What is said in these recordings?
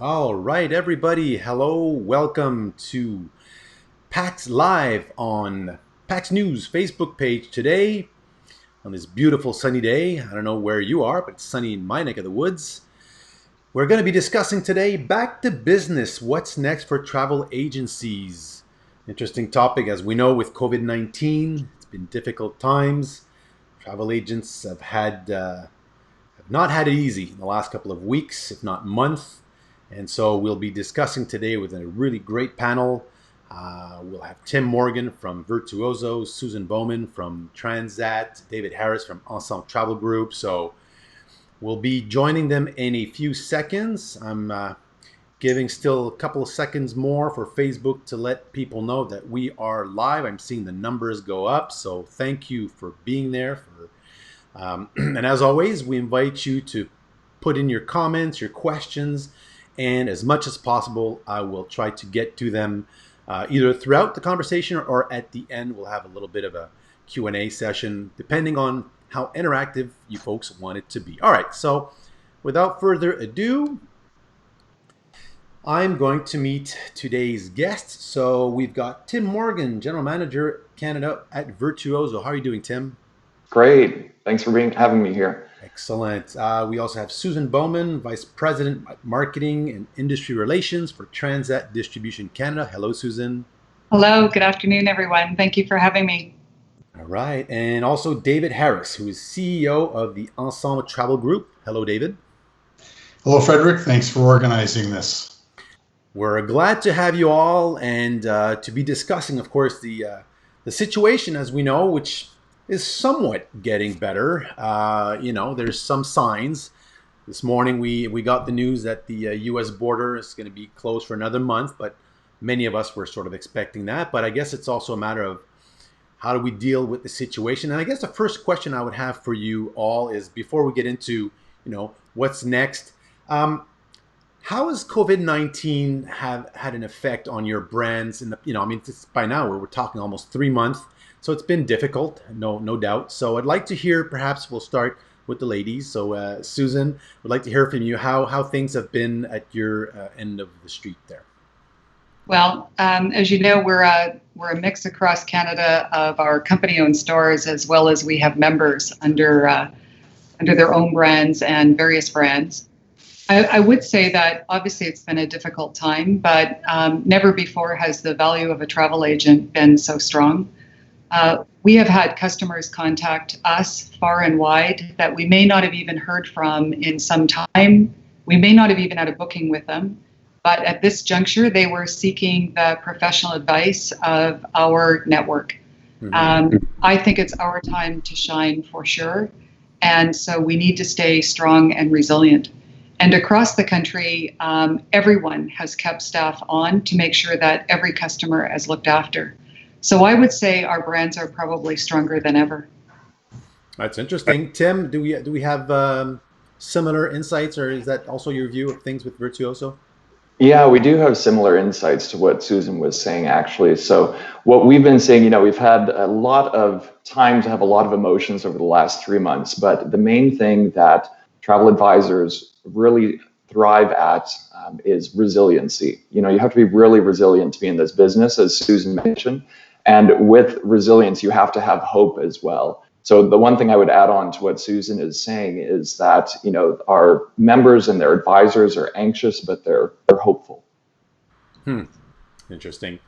All right, everybody. Hello, welcome to PAX Live on PAX News Facebook page today on this beautiful sunny day. I don't know where you are, but it's sunny in my neck of the woods. We're going to be discussing today back to business. What's next for travel agencies? Interesting topic, as we know, with COVID-19. It's been difficult times. Travel agents have not had it easy in the last couple of weeks, if not month. And so we'll be discussing today with a really great panel. We'll have Tim Morgan from Virtuoso, Susan Bowman from Transat, David Harris from Ensemble Travel Group. So we'll be joining them in a few seconds. I'm giving still a couple of seconds more for Facebook to let people know that we are live. I'm seeing the numbers go up. So thank you for being there. And as always, we invite you to put in your comments, your questions, and as much as possible, I will try to get to them either throughout the conversation or at the end. We'll have a little bit of a Q&A session, depending on how interactive you folks want it to be. All right, so without further ado, I'm going to meet today's guest. So we've got Tim Morgan, General Manager, Canada at Virtuoso. How are you doing, Tim? Great. Thanks for having me here. Excellent. We also have Susan Bowman, Vice President, Marketing and Industry Relations for Transat Distribution Canada. Hello, Susan. Hello, good afternoon, everyone. Thank you for having me. All right. And also David Harris, who is CEO of the Ensemble Travel Group. Hello, David. Hello, Frederic. Thanks for organizing this. We're glad to have you all and to be discussing, of course, the situation, as we know, which is somewhat getting better. There's some signs. This morning we got the news that the U.S. border is going to be closed for another month, but many of us were sort of expecting that. But I guess it's also a matter of how do we deal with the situation. And I guess the first question I would have for you all is, before we get into, what's next, how has COVID-19 have had an effect on your brands? By now we're talking almost 3 months. So it's been difficult, no doubt. So I'd like to hear, perhaps we'll start with the ladies. So Susan, would like to hear from you how things have been at your end of the street there. Well, as you know, we're a mix across Canada of our company-owned stores, as well as we have members under their own brands and various brands. I would say that obviously it's been a difficult time, but never before has the value of a travel agent been so strong. We have had customers contact us far and wide that we may not have even heard from in some time. We may not have even had a booking with them. But at this juncture, they were seeking the professional advice of our network. Mm-hmm. I think it's our time to shine for sure. And so we need to stay strong and resilient. And across the country, everyone has kept staff on to make sure that every customer is looked after. So I would say our brands are probably stronger than ever. That's interesting. Tim, do we have similar insights, or is that also your view of things with Virtuoso? Yeah, we do have similar insights to what Susan was saying, actually. So what we've been saying, we've had a lot of time to have a lot of emotions over the last 3 months, but the main thing that travel advisors really thrive at is resiliency. You have to be really resilient to be in this business, as Susan mentioned. And with resilience, you have to have hope as well. So the one thing I would add on to what Susan is saying is that, our members and their advisors are anxious, but they're hopeful. Interesting.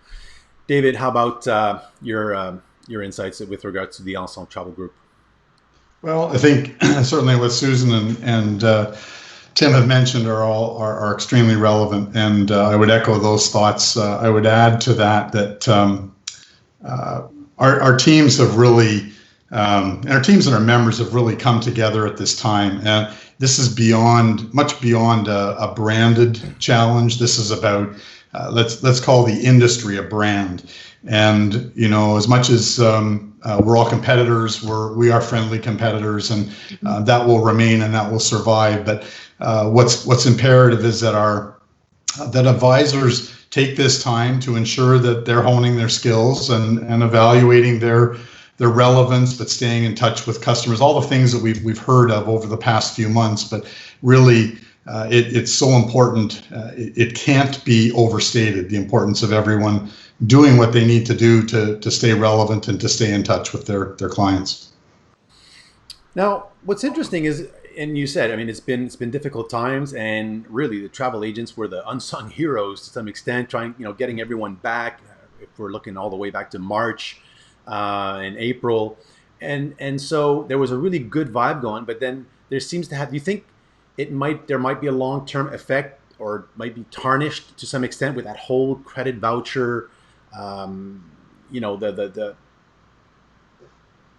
David, how about your insights with regards to the Ensemble Travel Group? Well, I think certainly what Susan and Tim have mentioned are extremely relevant, and I would echo those thoughts. I would add to that our teams have really, our teams and our members have really come together at this time. And this is much beyond a branded challenge. This is about let's call the industry a brand. And as much as we're all competitors, we are friendly competitors, and that will remain and that will survive. But what's imperative is that that advisors take this time to ensure that they're honing their skills and evaluating their relevance, but staying in touch with customers, all the things that we've heard of over the past few months, but really it's so important. It can't be overstated, the importance of everyone doing what they need to do to stay relevant and to stay in touch with their clients. Now, what's interesting is, and you said, I mean, it's been difficult times, and really the travel agents were the unsung heroes to some extent, trying, getting everyone back. If we're looking all the way back to March and April, and so there was a really good vibe going. But then there seems to have. Do you think there might be a long-term effect, or might be tarnished to some extent with that whole credit voucher? The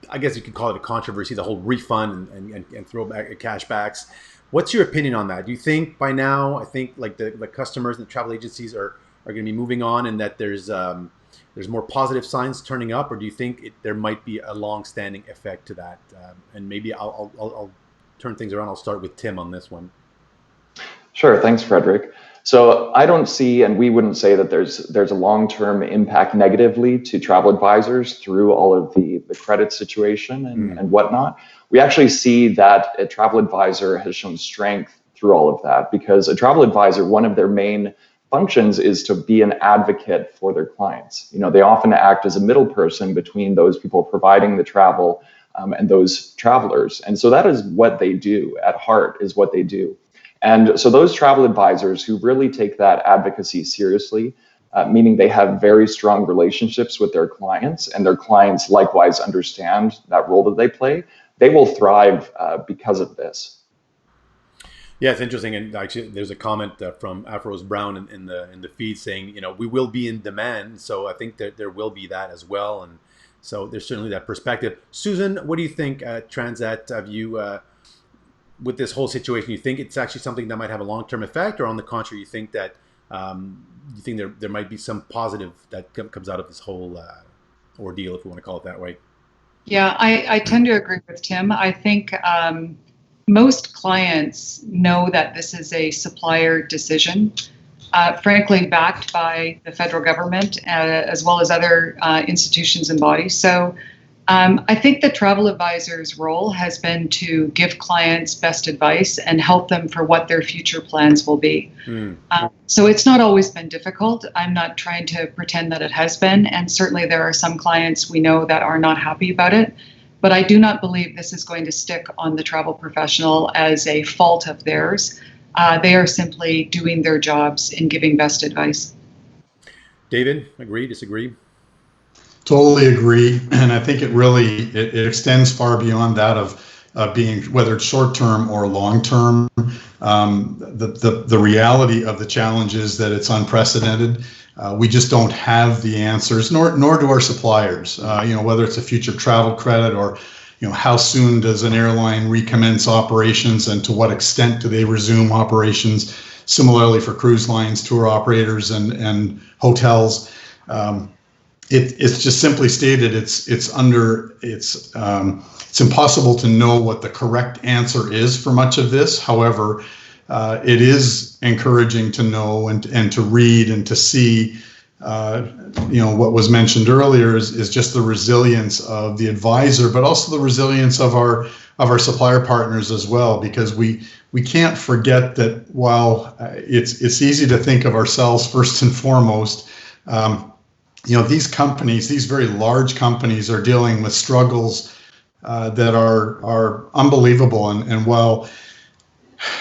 I guess you could call it a controversy, the whole refund and throwback cashbacks. What's your opinion on that? Do you think by now, I think like the customers and the travel agencies are going to be moving on, and that there's more positive signs turning up, or do you think there might be a long-standing effect to that? And maybe I'll turn things around. I'll start with Tim on this one. Sure, thanks, Frederic. So I don't see, and we wouldn't say that there's a long-term impact negatively to travel advisors through all of the credit situation and whatnot. We actually see that a travel advisor has shown strength through all of that, because a travel advisor, one of their main functions is to be an advocate for their clients. They often act as a middle person between those people providing the travel and those travelers. And so that is what they do at heart, is what they do. And so those travel advisors who really take that advocacy seriously, meaning they have very strong relationships with their clients, and their clients likewise understand that role that they play, they will thrive because of this. Yeah, it's interesting, and actually, there's a comment from Afros Brown in the feed saying, we will be in demand. So I think that there will be that as well, and so there's certainly that perspective. Susan, what do you think? Transat, have you? With this whole situation, you think it's actually something that might have a long-term effect, or on the contrary, you think that there might be some positive that comes out of this whole ordeal, if we want to call it that way? Yeah, I tend to agree with Tim. I think most clients know that this is a supplier decision, frankly, backed by the federal government as well as other institutions and bodies. So I think the travel advisor's role has been to give clients best advice and help them for what their future plans will be. So it's not always been difficult. I'm not trying to pretend that it has been. And certainly there are some clients we know that are not happy about it. But I do not believe this is going to stick on the travel professional as a fault of theirs. They are simply doing their jobs and giving best advice. David, agree, disagree? Totally agree, and I think it extends far beyond that of being, whether it's short term or long term. The reality of the challenge is that it's unprecedented. We just don't have the answers, nor do our suppliers. Whether it's a future travel credit, or how soon does an airline recommence operations, and to what extent do they resume operations? Similarly for cruise lines, tour operators, and hotels. It's just simply stated, it's impossible to know what the correct answer is for much of this. However, it is encouraging to know and to read and to see, what was mentioned earlier is just the resilience of the advisor, but also the resilience of our supplier partners as well, because we can't forget that while it's easy to think of ourselves first and foremost, these companies, these very large companies, are dealing with struggles that are unbelievable. And while,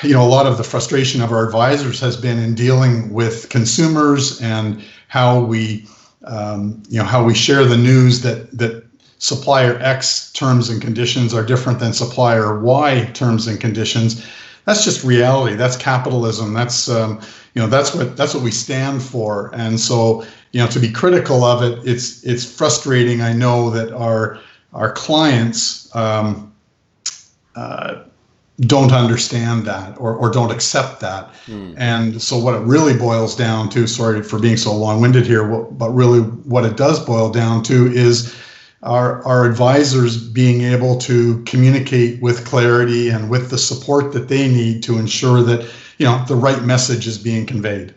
a lot of the frustration of our advisors has been in dealing with consumers and how we share the news that supplier X terms and conditions are different than supplier Y terms and conditions. That's just reality. That's capitalism. That's what we stand for. And so, to be critical of it, it's frustrating. I know that our clients don't understand that or don't accept that. And so what it really boils down to, sorry for being so long-winded here, but really what it does boil down to is our advisors being able to communicate with clarity and with the support that they need to ensure that the right message is being conveyed.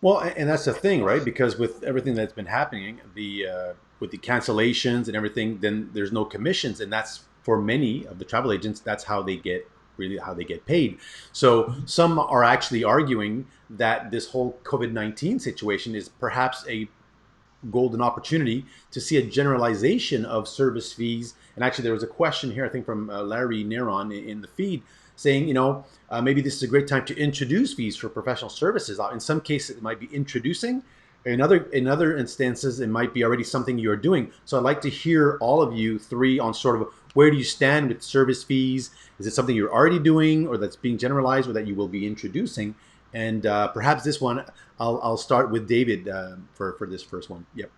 Well, and that's the thing, right? Because with everything that's been happening, with the cancellations and everything, then there's no commissions, and that's, for many of the travel agents, that's how they get really how they get paid. So some are actually arguing that this whole COVID-19 situation is perhaps a golden opportunity to see a generalization of service fees. And actually, there was a question here, I think, from Larry Neron in the feed saying, maybe this is a great time to introduce fees for professional services. In some cases, it might be introducing. In other instances, it might be already something you're doing. So I'd like to hear all of you three on sort of where do you stand with service fees? Is it something you're already doing, or that's being generalized, or that you will be introducing? And perhaps this one, I'll start with David for this first one. Yep.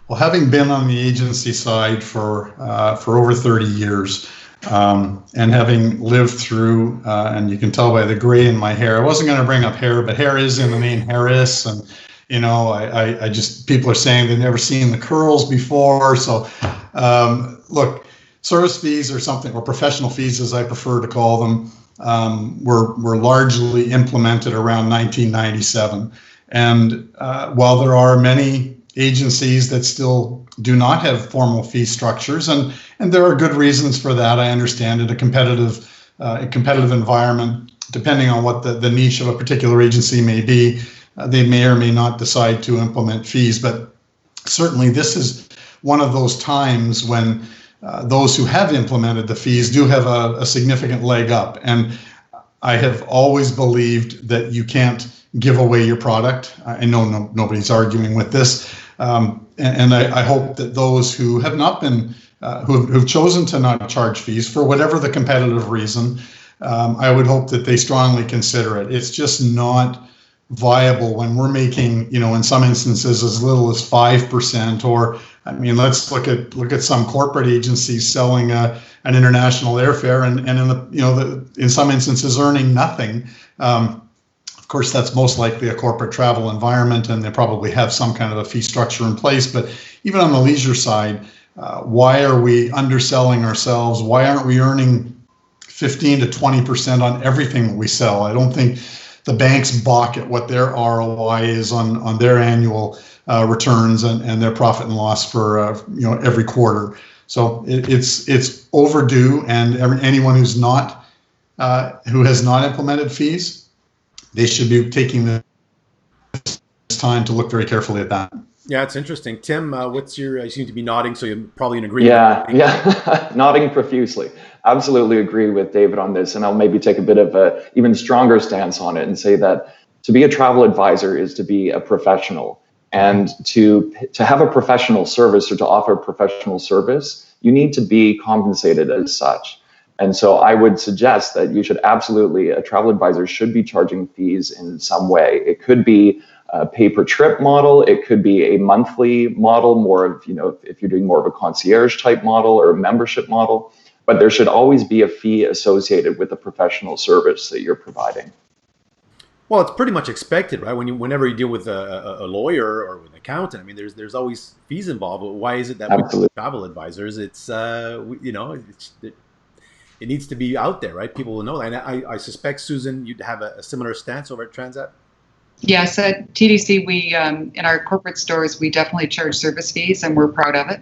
Well, having been on the agency side for over 30 years, and having lived through, and you can tell by the gray in my hair, I wasn't going to bring up hair, but hair is in the name Harris, and I just, people are saying they've never seen the curls before. So, look, service fees are something, or professional fees, as I prefer to call them, were largely implemented around 1997. And while there are many agencies that still do not have formal fee structures, and there are good reasons for that, I understand it, a competitive environment, depending on what the niche of a particular agency may be, they may or may not decide to implement fees. But certainly this is one of those times when those who have implemented the fees do have a significant leg up. And I have always believed that you can't give away your product. I know nobody's arguing with this. And I hope that those who have not been, who've chosen to not charge fees for whatever the competitive reason, I would hope that they strongly consider it. It's just not viable when we're making, in some instances as little as 5%, or I mean, let's look at some corporate agencies selling an international airfare and in some instances earning nothing. Of course, that's most likely a corporate travel environment, and they probably have some kind of a fee structure in place. But even on the leisure side, why are we underselling ourselves? Why aren't we earning 15 to 20% on everything that we sell? I don't think the banks balk at what their ROI is on their annual returns and their profit and loss for every quarter. So it's overdue, and anyone who has not implemented fees, they should be taking this time to look very carefully at that. Yeah, it's interesting. Tim, what's you seem to be nodding, so you're probably in agreement. Yeah, nodding profusely. Absolutely agree with David on this, and I'll maybe take a bit of a even stronger stance on it and say that to be a travel advisor is to be a professional, and to have a professional service or to offer a professional service, you need to be compensated as such. And so I would suggest that you should absolutely, a travel advisor should be charging fees in some way. It could be a pay-per-trip model. It could be a monthly model, more of, if you're doing more of a concierge type model or a membership model. But there should always be a fee associated with the professional service that you're providing. Well, it's pretty much expected, right? Whenever you deal with a lawyer or with an accountant, I mean, there's always fees involved. Why is it that with travel advisors, it's it needs to be out there, right? People will know that. And I suspect, Susan, you'd have a similar stance over at Transat. Yes, at TDC, we in our corporate stores, we definitely charge service fees, and we're proud of it.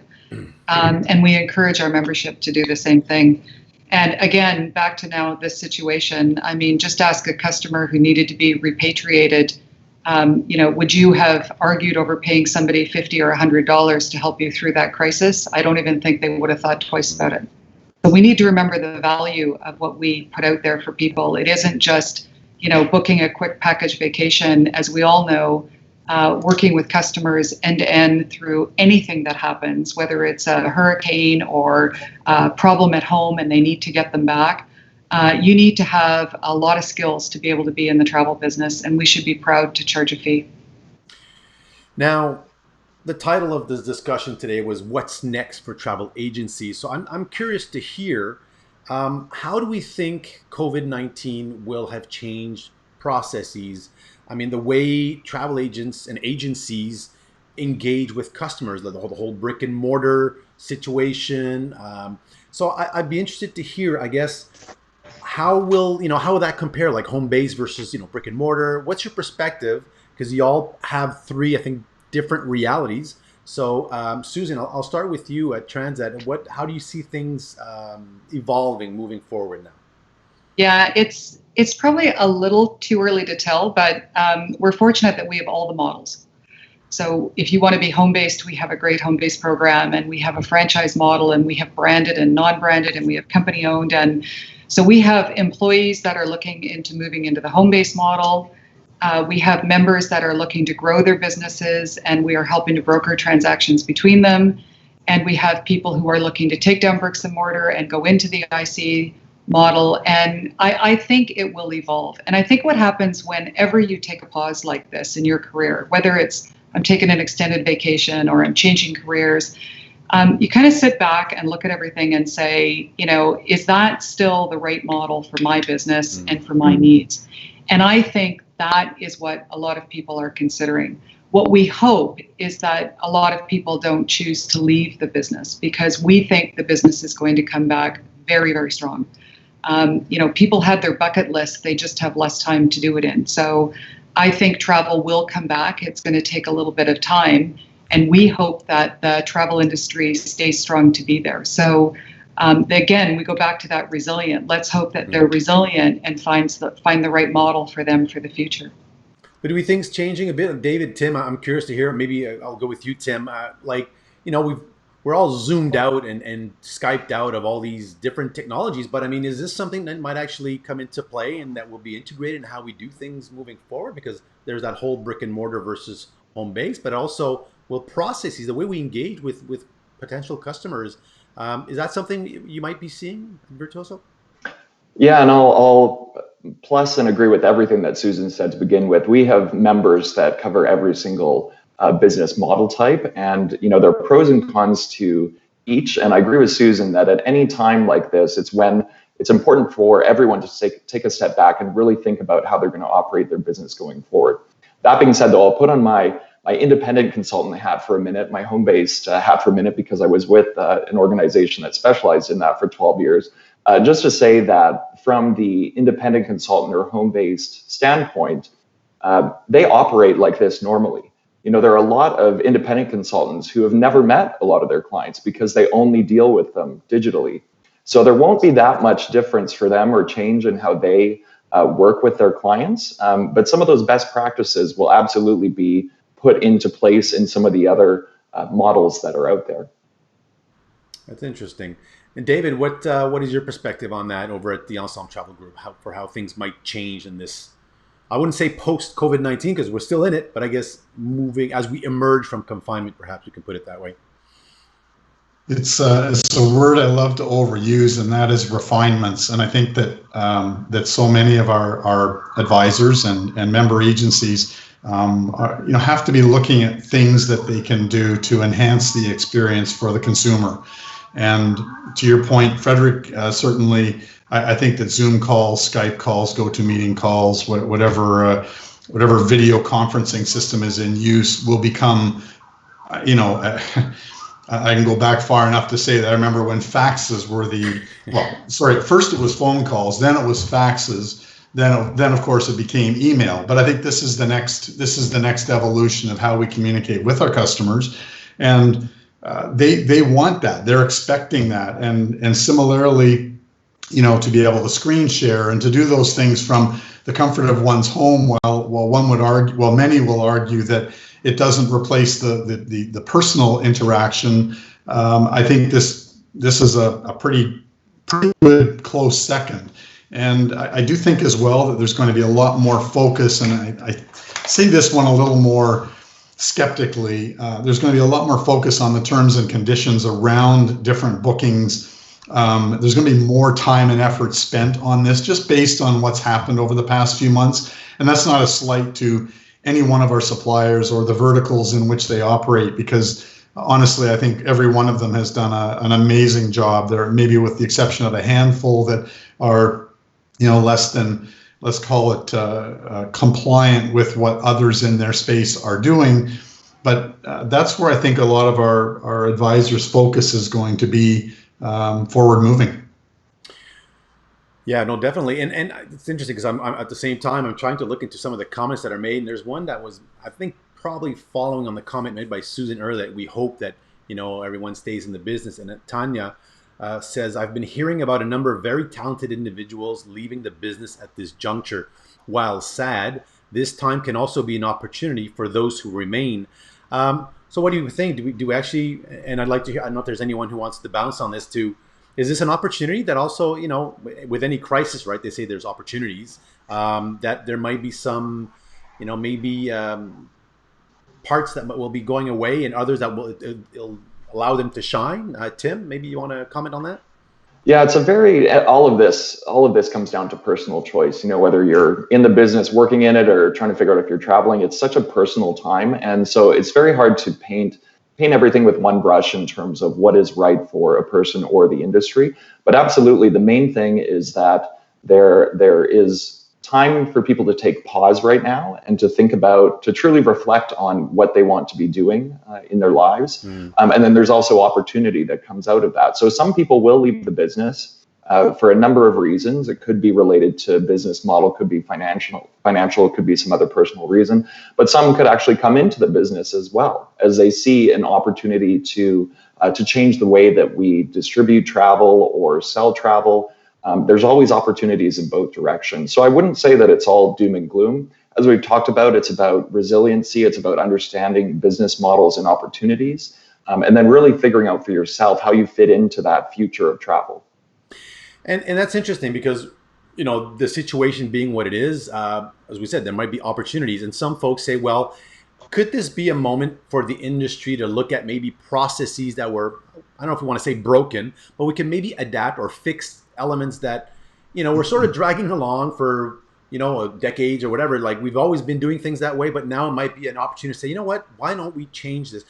And we encourage our membership to do the same thing. And again, back to now this situation, I mean, just ask a customer who needed to be repatriated, would you have argued over paying somebody $50 or $100 to help you through that crisis? I don't even think they would have thought twice about it. So we need to remember the value of what we put out there for people. It isn't just, booking a quick package vacation. As we all know, working with customers end to end through anything that happens, whether it's a hurricane or a problem at home and they need to get them back, you need to have a lot of skills to be able to be in the travel business, and we should be proud to charge a fee. Now, the title of this discussion today was "What's Next for Travel Agencies?" So I'm curious to hear, how do we think COVID-19 will have changed processes? I mean, the way travel agents and agencies engage with customers, the whole brick and mortar situation. So I'd be interested to hear, I guess, how will that compare, like home base versus brick and mortar? What's your perspective? Because you all have three, I think, different realities. So, Susan, I'll start with you at Transat. How do you see things evolving moving forward now? Yeah, it's probably a little too early to tell, but we're fortunate that we have all the models. So if you want to be home-based, we have a great home-based program, and we have a franchise model, and we have branded and non-branded, and we have company-owned. And so we have employees that are looking into moving into the home-based model. We have members that are looking to grow their businesses, and we are helping to broker transactions between them. And we have people who are looking to take down bricks and mortar and go into the IC model. And I think it will evolve. And I think what happens whenever you take a pause like this in your career, whether it's I'm taking an extended vacation or I'm changing careers, you kind of sit back and look at everything and say, is that still the right model for my business and for my needs? And I think that is what a lot of people are considering. What we hope is that a lot of people don't choose to leave the business, because we think the business is going to come back very, very strong. People had their bucket list, they just have less time to do it in. So I think travel will come back. It's going to take a little bit of time, and we hope that the travel industry stays strong to be there. So again, we go back to that resilient. Let's hope that they're resilient and find the right model for them for the future. But do we think's changing a bit? David, Tim, I'm curious to hear. Maybe I'll go with you, Tim. We're all zoomed out and Skyped out of all these different technologies. But I mean, is this something that might actually come into play and that will be integrated in how we do things moving forward? Because there's that whole brick and mortar versus home base, but also will processes, the way we engage with potential customers. Is that something you might be seeing in Virtuoso? Yeah, and I'll plus and agree with everything that Susan said to begin with. We have members that cover every single business model type, and there are pros and cons to each. And I agree with Susan that at any time like this, it's important for everyone to take a step back and really think about how they're going to operate their business going forward. That being said, though, I'll put on my independent consultant hat for a minute, my home-based hat for a minute, because I was with an organization that specialized in that for 12 years. Just to say that from the independent consultant or home-based standpoint, they operate like this normally. There are a lot of independent consultants who have never met a lot of their clients because they only deal with them digitally. So there won't be that much difference for them or change in how they work with their clients. But some of those best practices will absolutely be put into place in some of the other models that are out there. That's interesting. And David, what is your perspective on that over at the Ensemble Travel Group, how things might change in this? I wouldn't say post COVID-19 because we're still in it, but I guess moving as we emerge from confinement, perhaps we can put it that way. It's a word I love to overuse, and that is refinements. And I think that that so many of our advisors and member agencies have to be looking at things that they can do to enhance the experience for the consumer. And to your point, Frederic, certainly, I think that Zoom calls, Skype calls, GoToMeeting calls, whatever video conferencing system is in use will become, I can go back far enough to say that I remember when faxes were first it was phone calls, then it was faxes, then of course it became email. But I think this is the next evolution of how we communicate with our customers, and they want that, they're expecting that, and similarly, to be able to screen share and to do those things from the comfort of one's home, while many will argue that it doesn't replace the personal interaction. I think this is a pretty good close second. And I do think as well that there's going to be a lot more focus, and I say this one a little more skeptically. There's going to be a lot more focus on the terms and conditions around different bookings. There's going to be more time and effort spent on this just based on what's happened over the past few months. And that's not a slight to any one of our suppliers or the verticals in which they operate, because honestly, I think every one of them has done an amazing job there, maybe with the exception of a handful that are, less than, let's call it, compliant with what others in their space are doing. But that's where I think a lot of our advisors' focus is going to be forward moving. Yeah, no, definitely. And it's interesting because I'm at the same time, I'm trying to look into some of the comments that are made. And there's one that was, I think, probably following on the comment made by Susan earlier, that we hope that, everyone stays in the business. And Tanya, says, I've been hearing about a number of very talented individuals leaving the business at this juncture. While sad, this time can also be an opportunity for those who remain. So what do you think? Do we actually, and I'd like to hear, I don't know if there's anyone who wants to bounce on this too. Is this an opportunity that also, with any crisis, right, they say there's opportunities, that there might be some, maybe parts that will be going away and others that it'll allow them to shine? Tim, maybe you want to comment on that? Yeah, it's all of this comes down to personal choice. Whether you're in the business, working in it, or trying to figure out if you're traveling, it's such a personal time. And so it's very hard to paint everything with one brush in terms of what is right for a person or the industry. But absolutely, the main thing is that there is time for people to take pause right now and to truly reflect on what they want to be doing in their lives. And then there's also opportunity that comes out of that. So some people will leave the business for a number of reasons. It could be related to business model, could be financial, could be some other personal reason, but some could actually come into the business as well as they see an opportunity to change the way that we distribute travel or sell travel. There's always opportunities in both directions. So I wouldn't say that it's all doom and gloom. As we've talked about, it's about resiliency. It's about understanding business models and opportunities, and then really figuring out for yourself how you fit into that future of travel. And that's interesting because, the situation being what it is, as we said, there might be opportunities. And some folks say, well, could this be a moment for the industry to look at maybe processes that were, I don't know if we want to say broken, but we can maybe adapt or fix elements that, we're sort of dragging along for, decades or whatever. Like we've always been doing things that way, but now it might be an opportunity to say, you know what, why don't we change this?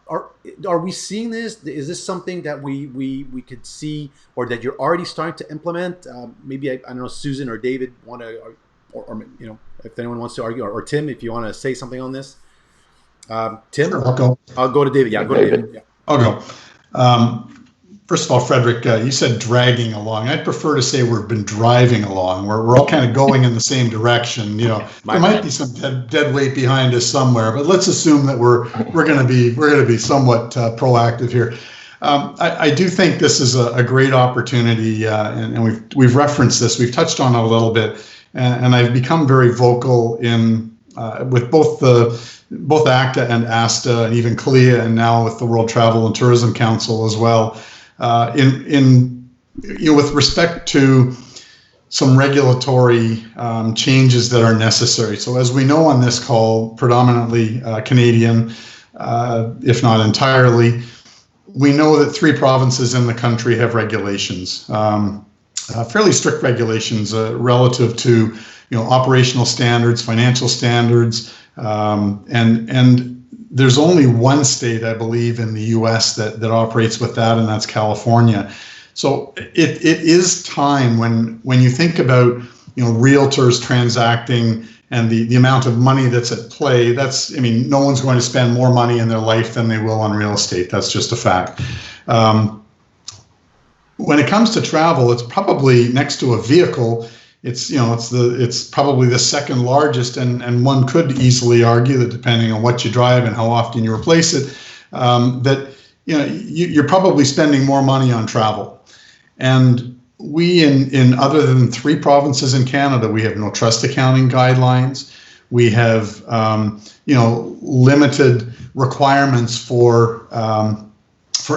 Are we seeing this? Is this something that we could see or that you're already starting to implement? Maybe, I don't know, Susan or David want to, or if anyone wants to argue, or Tim, if you want to say something on this. Tim? Sure, I'll go. I'll go to David. Yeah, go to David. Yeah. I'll go. First of all, Frederic, you said dragging along. I'd prefer to say we've been driving along. We're all kind of going in the same direction. There might be some dead weight behind us somewhere, but let's assume that we're going to be somewhat proactive here. I do think this is a great opportunity, and we've referenced this. We've touched on it a little bit, and I've become very vocal in with both ACTA and ASTA, and even CLIA, and now with the World Travel and Tourism Council as well. With respect to some regulatory changes that are necessary. So as we know on this call, predominantly Canadian, if not entirely, we know that 3 provinces in the country have regulations, fairly strict regulations relative to operational standards, financial standards, and there's only one state, I believe, in the U.S. that operates with that, and that's California. So it is time when you think about realtors transacting and the amount of money that's at play. No one's going to spend more money in their life than they will on real estate. That's just a fact. When it comes to travel, it's probably next to a vehicle. It's probably the second largest, and one could easily argue that depending on what you drive and how often you replace it, that you're probably spending more money on travel. And we in other than 3 provinces in Canada, we have no trust accounting guidelines. We have limited requirements for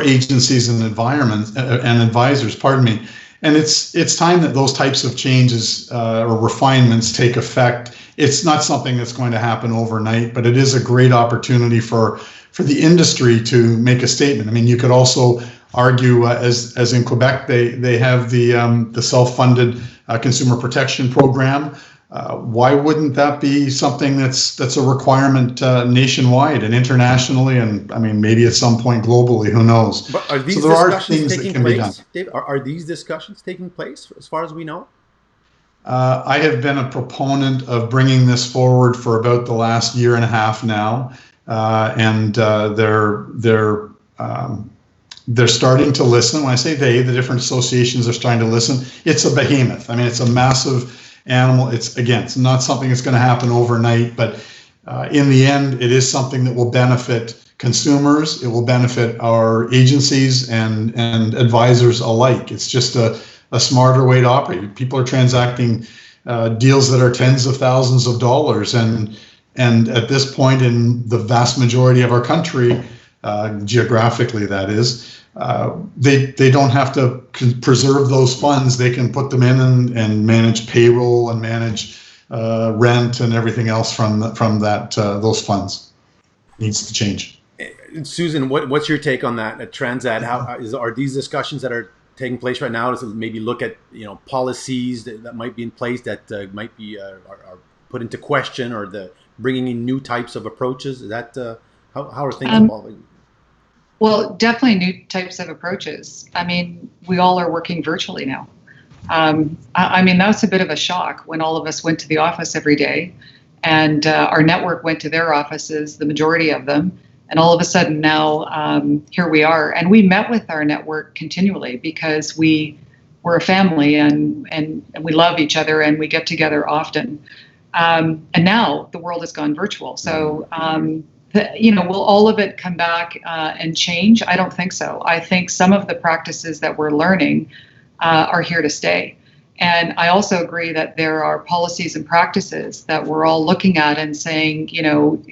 agencies and environments and advisors. Pardon me. And it's time that those types of changes or refinements take effect. It's not something that's going to happen overnight, but it is a great opportunity for the industry to make a statement. You could also argue, as in Quebec, they have the self-funded consumer protection program. Why wouldn't that be something that's a requirement nationwide and internationally, and maybe at some point globally? Who knows? But are these discussions taking place, Dave? Are these discussions taking place, as far as we know? I have been a proponent of bringing this forward for about the last year and a half now, and they're starting to listen. When I say they, the different associations are starting to listen. It's a behemoth. It's a massive animal. It's not something that's going to happen overnight, but in the end, it is something that will benefit consumers, it will benefit our agencies and advisors alike. It's just a smarter way to operate. People are transacting deals that are tens of thousands of dollars, and at this point in the vast majority of our country, geographically that is, they don't have to preserve those funds. They can put them in and manage payroll and manage rent and everything else from that those funds. Needs to change. Susan, what's your take on that at Transat? Are these discussions that are taking place right now? Does it maybe look at policies that might be in place that might be are put into question, or the bringing in new types of approaches? Is that how are things evolving? Well, definitely new types of approaches. I mean, we all are working virtually now. I mean, that's a bit of a shock when all of us went to the office every day, and our network went to their offices, the majority of them. And all of a sudden now, here we are. And we met with our network continually because we're a family and we love each other and we get together often. And now the world has gone virtual. So, will all of it come back and change? I don't think so. I think some of the practices that we're learning are here to stay. And I also agree that there are policies and practices that we're all looking at and saying,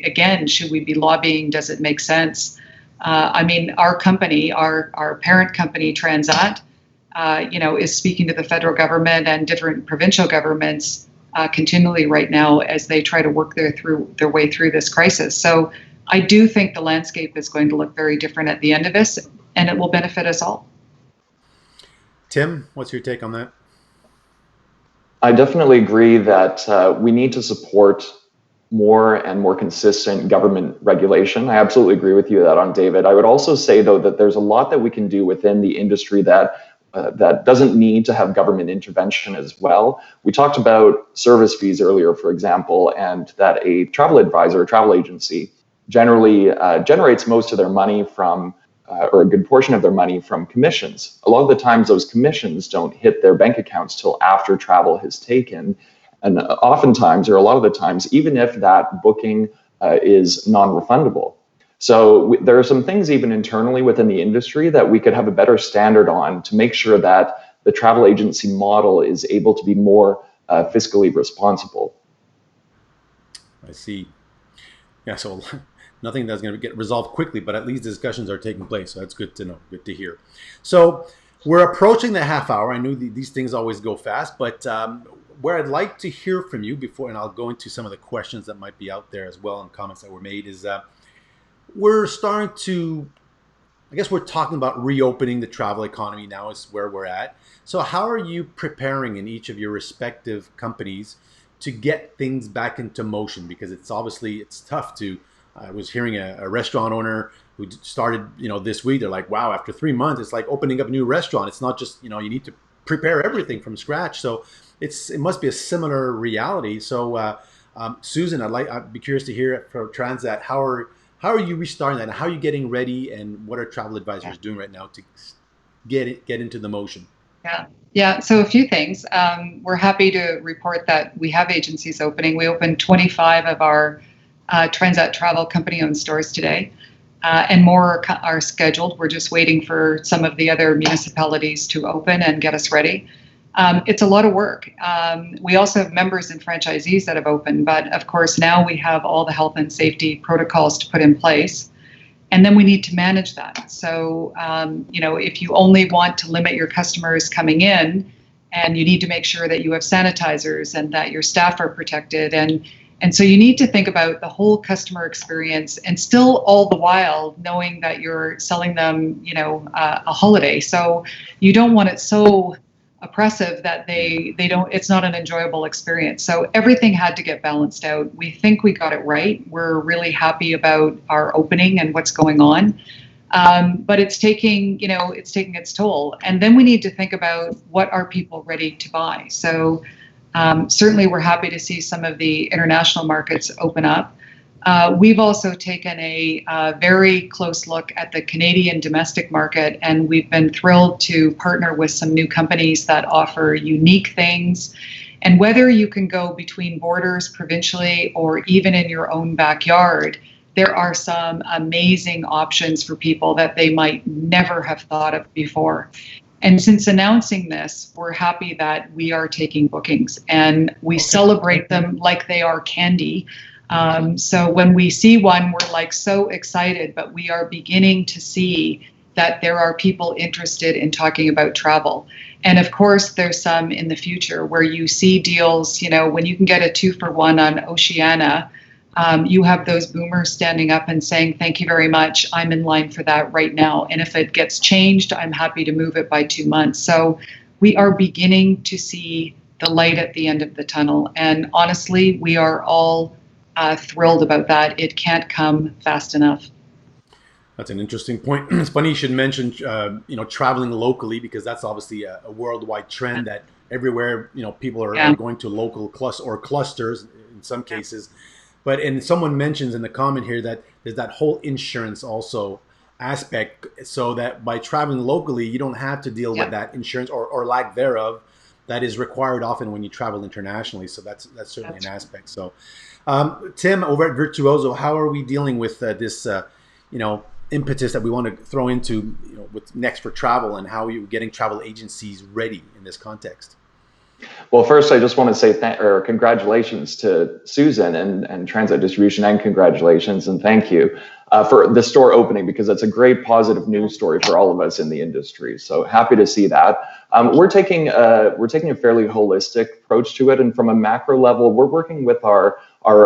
again, should we be lobbying? Does it make sense? I mean, our company, our parent company, Transat, is speaking to the federal government and different provincial governments continually right now as they try to work their way through this crisis. So I do think the landscape is going to look very different at the end of this, and it will benefit us all. Tim, what's your take on that? I definitely agree that we need to support more and more consistent government regulation. I absolutely agree with you that on David. I would also say, though, that there's a lot that we can do within the industry that doesn't need to have government intervention as well. We talked about service fees earlier, for example, and that a travel advisor, a travel agency, generally generates most of their money from or a good portion of their money from commissions. A lot of the times those commissions don't hit their bank accounts till after travel has taken. And oftentimes, or a lot of the times, even if that booking is non-refundable. So there are some things even internally within the industry that we could have a better standard on to make sure that the travel agency model is able to be more fiscally responsible. I see. Yeah, so nothing that's going to get resolved quickly, but at least discussions are taking place. So that's good to know, good to hear. So we're approaching the half hour. I know these things always go fast, but where I'd like to hear from you before, and I'll go into some of the questions that might be out there as well and comments that were made, is we're starting to, I guess we're talking about reopening the travel economy now is where we're at. So how are you preparing in each of your respective companies to get things back into motion? Because it's tough to, I was hearing a restaurant owner who started, this week. They're like, wow, after 3 months, it's like opening up a new restaurant. It's not just, you need to prepare everything from scratch. So it must be a similar reality. So Susan, I'd be curious to hear from Transat, how are you restarting that? And how are you getting ready? And what are travel advisors doing right now to get into the motion? Yeah. So a few things. We're happy to report that we have agencies opening. We opened 25 of our Transat Travel company-owned stores today, and more are scheduled. We're just waiting for some of the other municipalities to open and get us ready. It's a lot of work. We also have members and franchisees that have opened, but of course now we have all the health and safety protocols to put in place, and then we need to manage that. So, if you only want to limit your customers coming in, and you need to make sure that you have sanitizers and that your staff are protected, and so you need to think about the whole customer experience, and still all the while knowing that you're selling them, a holiday. So you don't want it so oppressive that it's not an enjoyable experience. So everything had to get balanced out. We think we got it right. We're really happy about our opening and what's going on. But it's taking its toll. And then we need to think about what are people ready to buy. So certainly we're happy to see some of the international markets open up. We've also taken a very close look at the Canadian domestic market, and we've been thrilled to partner with some new companies that offer unique things. And whether you can go between borders provincially or even in your own backyard, there are some amazing options for people that they might never have thought of before. And since announcing this, we're happy that we are taking bookings, and we celebrate them like they are candy. So when we see one, we're like so excited, but we are beginning to see that there are people interested in talking about travel. And of course, there's some in the future where you see deals, you know, when you can get a 2-for-1 on Oceania, you have those boomers standing up and saying, thank you very much, I'm in line for that right now. And if it gets changed, I'm happy to move it by 2 months. So we are beginning to see the light at the end of the tunnel. And honestly, we are all thrilled about that. It can't come fast enough. That's an interesting point. It's funny you should mention, traveling locally, because that's obviously a worldwide trend that everywhere, people are going to local clusters in some cases. But someone mentions in the comment here that there's that whole insurance also aspect, so that by traveling locally, you don't have to deal with that insurance or lack thereof that is required often when you travel internationally. So that's certainly an aspect. So, Tim, over at Virtuoso, how are we dealing with this, impetus that we want to throw into, what's next for travel, and how are you getting travel agencies ready in this context? Well, first, I just want to say congratulations to Susan and Transat Distribution, and congratulations and thank you for the store opening, because it's a great positive news story for all of us in the industry. So happy to see that. We're taking a fairly holistic approach to it, and from a macro level, we're working with our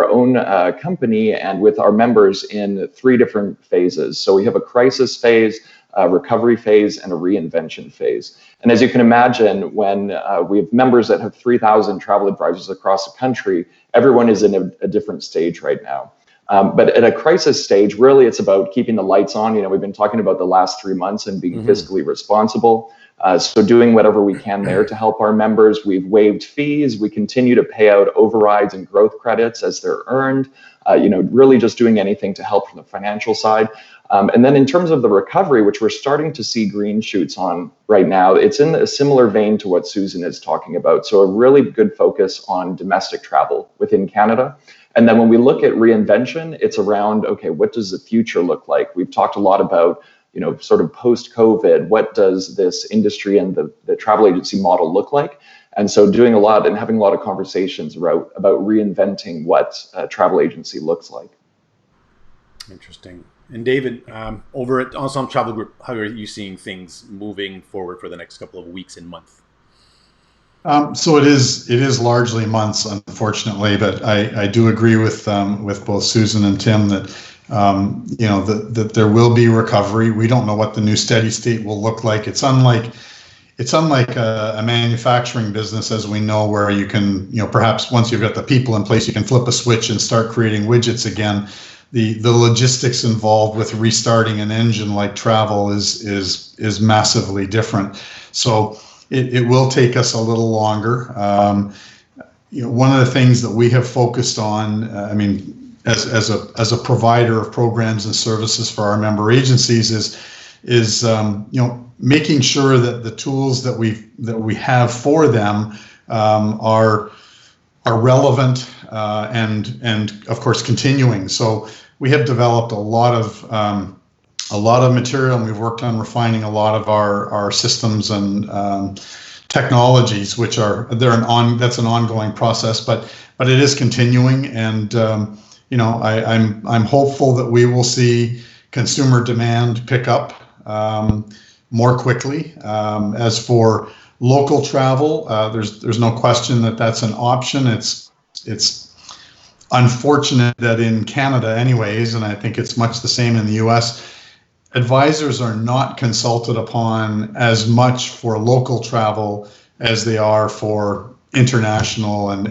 own company and with our members in 3 different phases. So we have a crisis phase, a recovery phase, and a reinvention phase. And as you can imagine, when we have members that have 3,000 travel advisors across the country, everyone is in a different stage right now. But at a crisis stage, really, it's about keeping the lights on. We've been talking about the last 3 months and being fiscally responsible. So doing whatever we can there to help our members. We've waived fees. We continue to pay out overrides and growth credits as they're earned. Really just doing anything to help from the financial side. And then in terms of the recovery, which we're starting to see green shoots on right now, it's in a similar vein to what Susan is talking about. So a really good focus on domestic travel within Canada. And then when we look at reinvention, it's around, okay, what does the future look like? We've talked a lot about, sort of post-COVID, what does this industry and the travel agency model look like? And so doing a lot and having a lot of conversations about reinventing what a travel agency looks like. Interesting. And David, over at Ensemble Travel Group, how are you seeing things moving forward for the next couple of weeks and months? So it is largely months, unfortunately, but I do agree with both Susan and Tim that that there will be recovery. We don't know what the new steady state will look like. It's unlike a manufacturing business, as we know, where you can, perhaps once you've got the people in place, you can flip a switch and start creating widgets again. The logistics involved with restarting an engine like travel is massively different. So it will take us a little longer. One of the things that we have focused on, as a provider of programs and services for our member agencies, is making sure that the tools that we have for them are relevant and of course continuing. So we have developed a lot of material, and we've worked on refining a lot of our systems and technologies, which that's an ongoing process, but it is continuing. And I'm hopeful that we will see consumer demand pick up more quickly. As for local travel, there's no question that that's an option. It's unfortunate that in Canada anyways, and I think it's much the same in the US, advisors are not consulted upon as much for local travel as they are for international and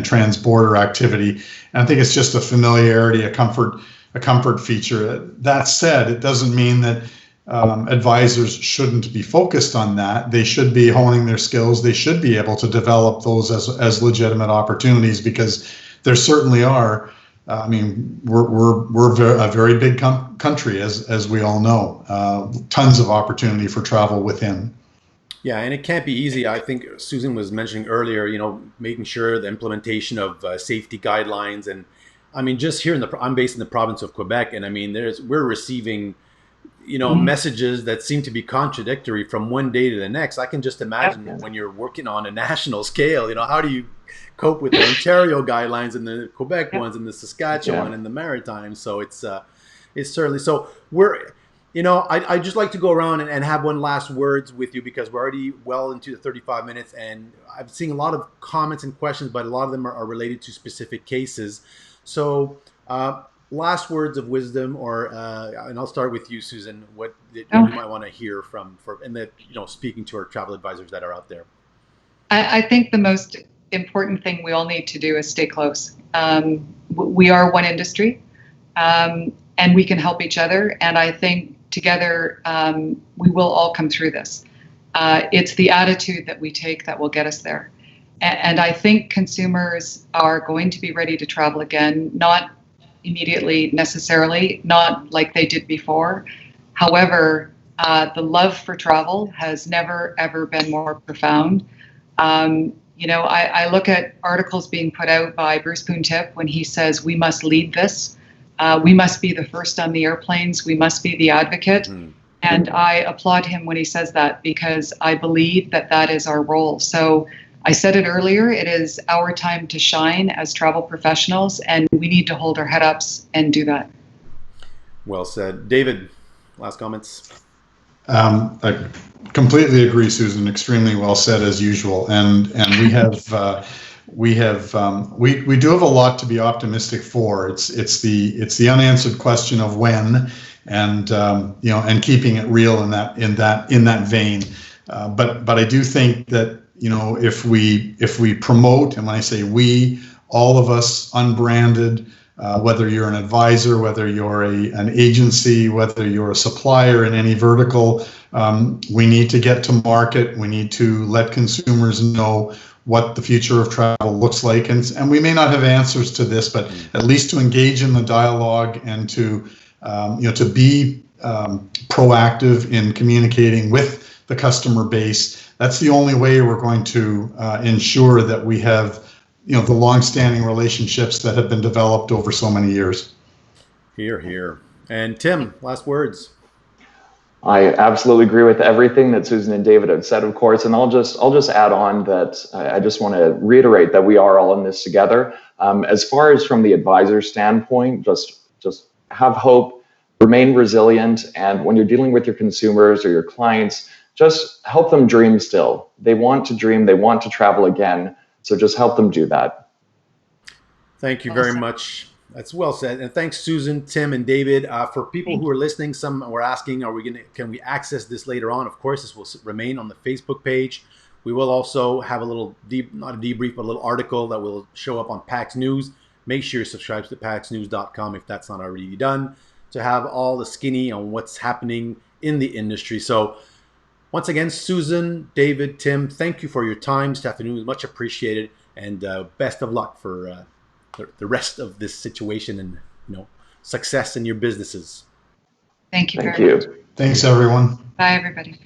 transborder activity. And I think it's just a familiarity, a comfort feature. That said, it doesn't mean that advisors shouldn't be focused on that. They should be honing their skills. They should be able to develop those as legitimate opportunities, because there certainly are. We're a very big country, as we all know. Tons of opportunity for travel within. Yeah, and it can't be easy. I think Susan was mentioning earlier, making sure the implementation of safety guidelines and I mean, just here I'm based in the province of Quebec, and I mean, we're receiving, messages that seem to be contradictory from one day to the next. I can just imagine Yep. when you're working on a national scale, how do you cope with the Ontario guidelines and the Quebec Yep. ones and the Saskatchewan Yeah. and the Maritimes? So it's certainly, so I just like to go around and have one last words with you, because we're already well into the 35 minutes, and I'm seeing a lot of comments and questions, but a lot of them are related to specific cases. So, last words of wisdom, and I'll start with you, Susan. What you Oh, might want to hear and that speaking to our travel advisors that are out there. I think the most important thing we all need to do is stay close. We are one industry, and we can help each other. And I think together we will all come through this. It's the attitude that we take that will get us there. And I think consumers are going to be ready to travel again, not immediately necessarily, not like they did before. However, the love for travel has never, ever been more profound. I look at articles being put out by Bruce Poon-Tip when he says we must lead this. We must be the first on the airplanes. We must be the advocate. Mm. And I applaud him when he says that, because I believe that that is our role. So I said it earlier, it is our time to shine as travel professionals, and we need to hold our head ups and do that. Well said. David, last comments? I completely agree, Susan. Extremely well said, as usual. And we do have a lot to be optimistic for. It's the unanswered question of when, and and keeping it real in that vein. But I do think that if we promote, and when I say we, all of us unbranded, whether you're an advisor, whether you're an agency, whether you're a supplier in any vertical, we need to get to market. We need to let consumers know what the future of travel looks like. And we may not have answers to this, but at least to engage in the dialogue and to be proactive in communicating with the customer base. That's the only way we're going to ensure that we have the long-standing relationships that have been developed over so many years. Hear, hear. And Tim, last words. I absolutely agree with everything that Susan and David have said, of course, and I'll just add on that I just want to reiterate that we are all in this together. As far as from the advisor standpoint, just have hope, remain resilient, and when you're dealing with your consumers or your clients, just help them dream still. They want to dream, they want to travel again, so just help them do that. Thank you very much. That's well said. And thanks, Susan, Tim, and David. For people who are listening, some were asking, can we access this later on? Of course, this will remain on the Facebook page. We will also have a little, not a debrief, but a little article that will show up on PAX News. Make sure you subscribe to paxnews.com if that's not already done, to have all the skinny on what's happening in the industry. So once again, Susan, David, Tim, thank you for your time this afternoon. Much appreciated, and best of luck for the rest of this situation, and success in your businesses. Thank you. Thank you. Thanks, everyone. Bye, everybody.